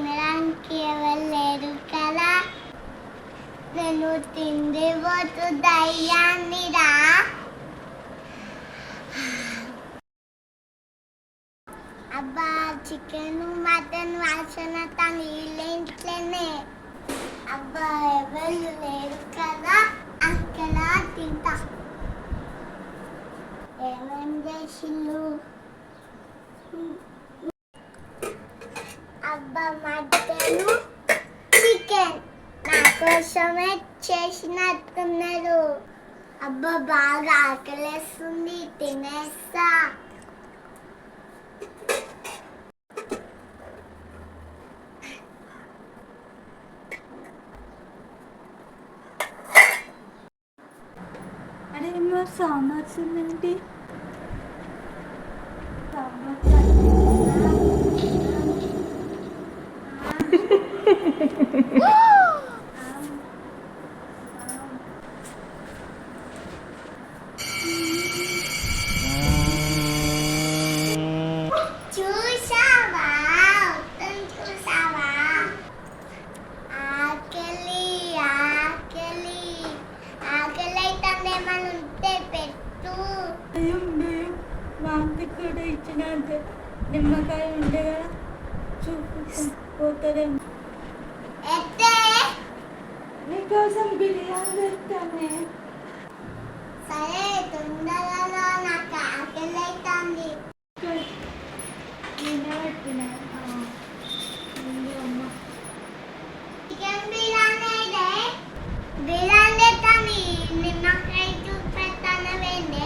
తినడానికి ఎవరు లేరు కదా, నేను తిండి పోతు దయ్యాన్నిరా. అబ్బా చికెన్ మటన్ వాసన తను ఇంట్లోనే. అబ్బా ఎవరు లేరు కదా, అక్కడ తింటా. ఏమేం చేసిండు? అబ్బా మటన్ చికెన్ నా కోసమే చేసినట్టున్నారు. అబ్బా బాగా ఆకలేస్తుంది, తినేస్తా. అరే ఏమో సౌండ్ వచ్చిందేంటి? చూసావా ఆకలి ఆకలి ఆకలి అయితే ఏమైనా ఉంటే పెట్టు. మాకు కూడా ఇచ్చినంత నిమ్మకాయ ఉండే కదా, చూపిపోతుందేమో. నీకోసం బిర్యానీ తెస్తానే. సరే తొందరగా, నాకు ఆకలి అవుతుంది. పెట్టినా అమ్మ చికెన్ బిర్యానీ బిర్యానీ తని నిమ్మకాయ చూపెట్టాను వేండి.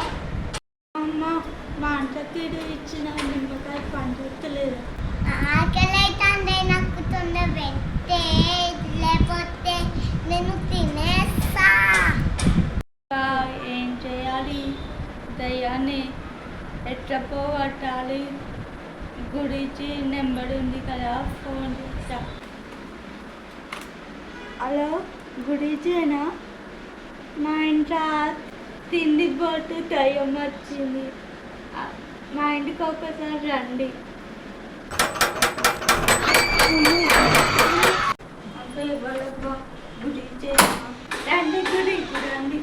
అమ్మ మాంటతీడు ఇచ్చిన నిమ్మకాయ పంచలేదు. ఆకలి అవుతుంది, నాకు తొందర పెట్టే, లేకపోతే నేను తినేస్తా. ఏం చేయాలి? దయ్యాన్ని ఎట్లా పోగొట్టాలి? గురించి నెంబర్ ఉంది కదా, ఫోన్ చేస్తా. హలో గుడిచేనా? మా ఇంట్లో తిండి పోటు దయ్యం వచ్చింది, మా ఇంటికి ఒకసారి రండి. గుడిచే రండి, గుడికి రండి.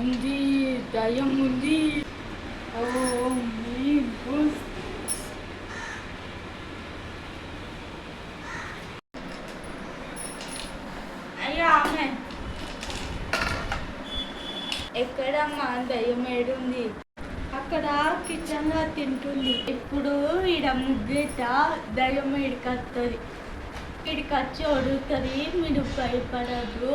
ఉంది దయ్యం ఉంది. అయ్యా ఆమె ఎక్కడమ్మా? దయ్యం ఏడుంది? అక్కడ కిచెన్లో తింటుంది. ఇప్పుడు ఈడ ముగ్గేట దయ్యం ఈడికి వస్తుంది, ఈడికి వచ్చి అడుగుతుంది. మీరు భయపడద్దు.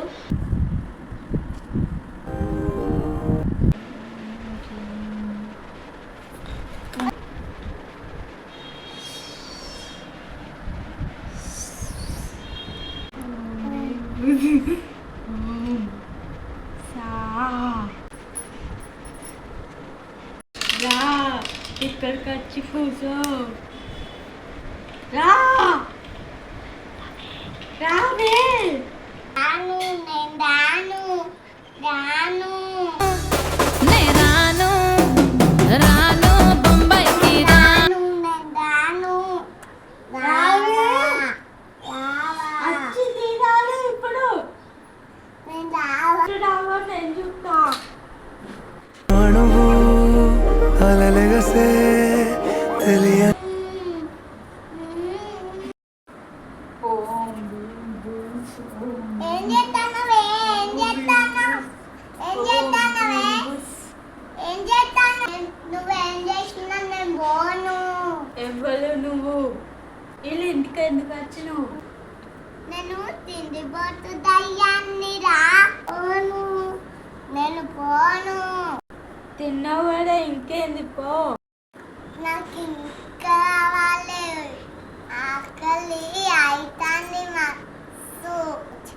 రా ఇక్కడికి వచ్చి కూర్చో. రా రావే. రాను నేను రాను రాను రాను రాను బొంబాయికి రాను నేను రాను. రావే. రావా వచ్చి తినాలి ఇప్పుడు. నేను రావా. రావా నేను చూస్తా. అణువు అలలెగసే తెలియ ఏం చేస్తానవే? ఏం చేస్తాను? ఏం చేస్తానవే? ఏం చేస్తాను? నువ్వేం చేసినా నేను పోను. ఎవ్వరు నువ్వు? వీళ్ళు ఇంటికి ఎందుకు వచ్చినావు? నేను తిండి పోతు దయ్యాన్ని రా. పోను, నేను పోను. తిన్నవాడే ఇంకేంది పో. నాకు ఇంకా కావాలి, ఆకలి అవుతుంది మస్తు.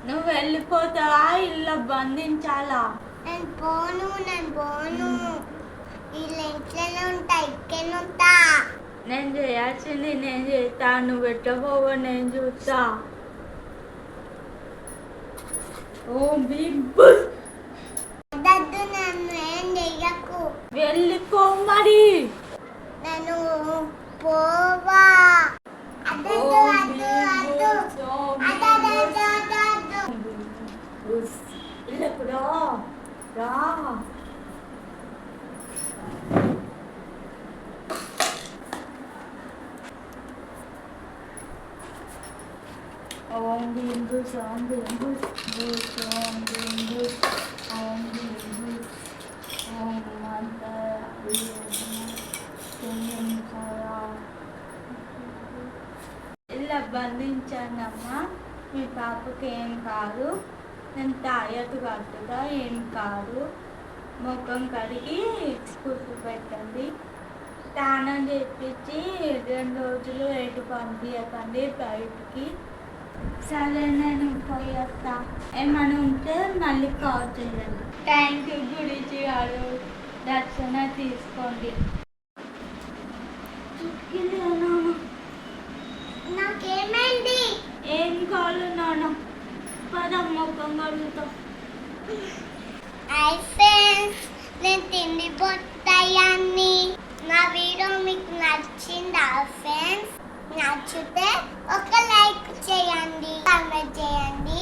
నువ్వు వెళ్ళిపోతావా? ఇల్లు బంధించాలా? నేను పోను, నేను పోను. వీళ్ళ ఇంట్లోనే ఉంటా, ఇక్కడే ఉంటా. నేను చేయాల్సింది నేను చేస్తా, నువ్వు పెట్టబోవో నేను చూస్తా. ఓ బిగ్ వద్దొద్దు, నన్ను ఏం చెయ్యకు. వెళ్ళిపో మరి. నేను పోవా. ఓం భీం బుష్ ఓం భీం బుష్ బుష్ ఓం భీం బుష్ ఓం భీం బుష్ ఓం ఇలా బంధించానమ్మా. మీ పాపకి ఏం కాదు. నేను తాయత్తు కట్టుగా ఏం కాదు. ముఖం కడిగి కుట్టు పెట్టండి. స్నానం చేపించి 2 రోజులు ఎటు పంపించకండి బయటికి. సరే నేను పోయి వస్తా. ఏమైనా ఉంటే మళ్ళీ కాల్ చేయండి. థ్యాంక్ యూ గురించి గారు. దర్శన తీసుకోండి. నాకేమైంది? ఏం కావాలి నాన్న? పద ముఖం కడుగుతాం. హాయ్ ఫ్రెండ్స్, నేను తిండి బొత్తాయాన్ని. నా వీడియో మీకు నచ్చిందా ఫ్రెండ్స్? నచ్చితే ఒక లైక్ చేయండి, కామెంట్ చేయండి.